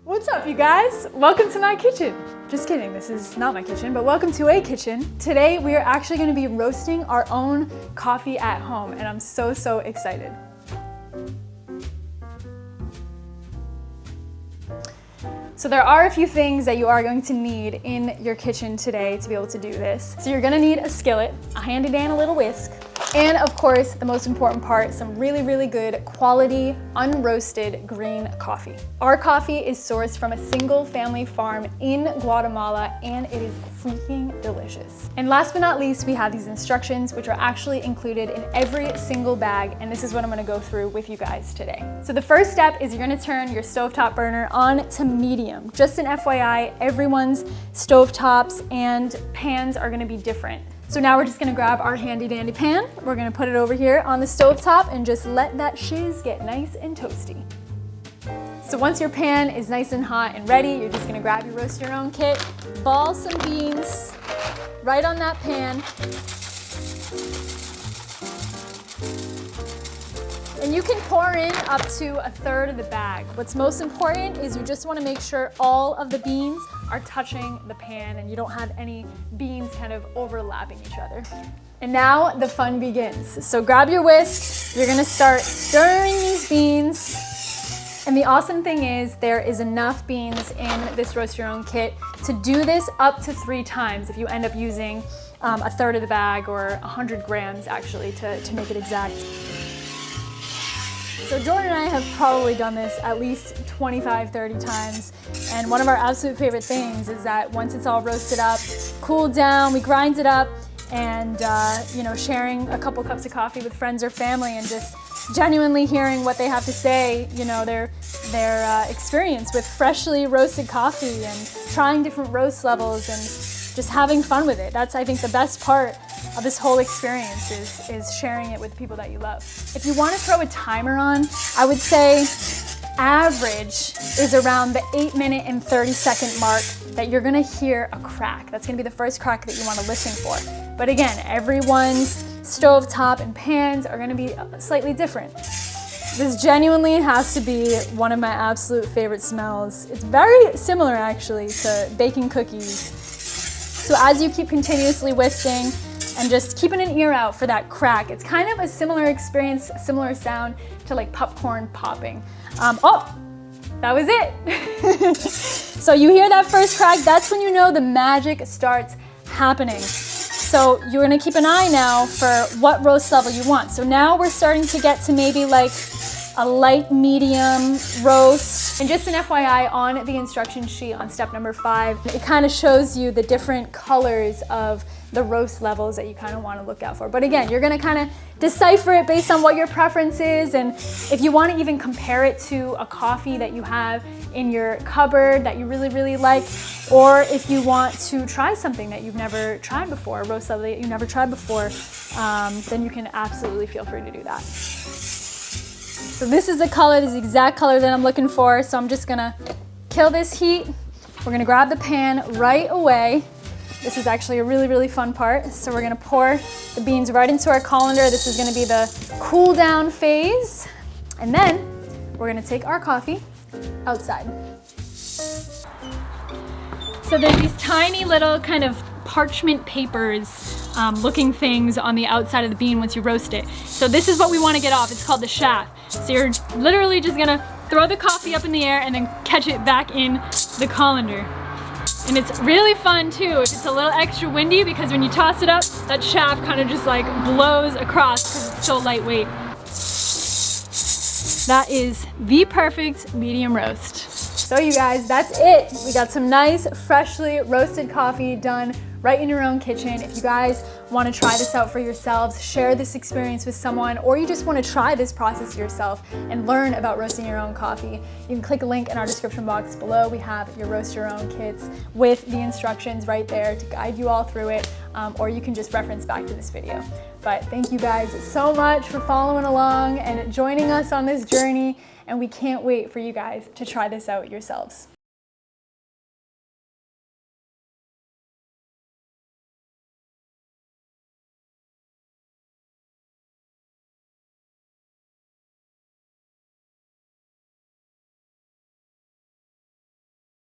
What's up, you guys? Welcome to my kitchen. Just kidding, this is not my kitchen, but welcome to a kitchen. Today we are actually going to be roasting our own coffee at home, and I'm so excited. So there are a few things that you are going to need in your kitchen today to be able to do this. So you're gonna need a skillet, a handy dandy little whisk, and of course, the most important part, some really good quality, unroasted green coffee. Our coffee is sourced from a single family farm in Guatemala, and it is freaking delicious. And last but not least, we have these instructions, which are actually included in every single bag, and this is what I'm gonna go through with you guys today. So the first step is you're gonna turn your stovetop burner on to medium. Just an FYI, everyone's stovetops and pans are gonna be different. So now we're just gonna grab our handy dandy pan. We're gonna put it over here on the stovetop and just let that shiz get nice and toasty. So once your pan is nice and hot and ready, you're just gonna grab your roast your own kit, ball some beans right on that pan. And you can pour in up to 1/3 of the bag. What's most important is you just wanna make sure all of the beans are touching the pan and you don't have any beans kind of overlapping each other. And now the fun begins. So grab your whisk, you're gonna start stirring these beans. And the awesome thing is there is enough beans in this roast your own kit to do this up to 3 times if you end up using 1/3 of the bag or 100 grams actually to make it exact. So Jordan and I have probably done this at least 25-30 times, and one of our absolute favorite things is that once it's all roasted up, cooled down, we grind it up, and sharing a couple cups of coffee with friends or family and just genuinely hearing what they have to say, their experience with freshly roasted coffee and trying different roast levels and just having fun with it. That's, I think, the best part of this whole experience is sharing it with people that you love. If you want to throw a timer on, I would say average is around the 8-minute and 30-second mark that you're gonna hear a crack. That's gonna be the first crack that you want to listen for. But again, everyone's stovetop and pans are gonna be slightly different. This genuinely has to be one of my absolute favorite smells. It's very similar actually to baking cookies. So as you keep continuously whisking and just keeping an ear out for that crack, it's kind of a similar experience, a similar sound to like popcorn popping. Oh, that was it. So you hear that first crack, that's when you know the magic starts happening. So you're gonna keep an eye now for what roast level you want. So now we're starting to get to maybe like a light medium roast. And just an FYI, on the instruction sheet on step number 5, it kind of shows you the different colors of the roast levels that you kind of want to look out for. But again, you're going to kind of decipher it based on what your preference is, and if you want to even compare it to a coffee that you have in your cupboard that you really like, or if you want to try something that you've never tried before, a roast level that you've never tried before, then you can absolutely feel free to do that. So this is the color, this is the exact color that I'm looking for. So I'm just gonna kill this heat. We're gonna grab the pan right away. This is actually a really fun part. So we're gonna pour the beans right into our colander. This is gonna be the cool down phase. And then we're gonna take our coffee outside. So there's these tiny little kind of parchment papers looking things on the outside of the bean once you roast it. So this is what we want to get off. It's called the shaft. So you're literally just gonna throw the coffee up in the air and then catch it back in the colander. And it's really fun too if it's a little extra windy, because when you toss it up, that shaft kind of just like blows across because it's so lightweight. That is the perfect medium roast. So you guys, that's it. We got some nice, freshly roasted coffee done right in your own kitchen. If you guys want to try this out for yourselves, share this experience with someone, or you just want to try this process yourself and learn about roasting your own coffee, you can click a link in our description box below. We have your roast your own kits with the instructions right there to guide you all through it, or you can just reference back to this video. But thank you guys so much for following along and joining us on this journey, and we can't wait for you guys to try this out yourselves.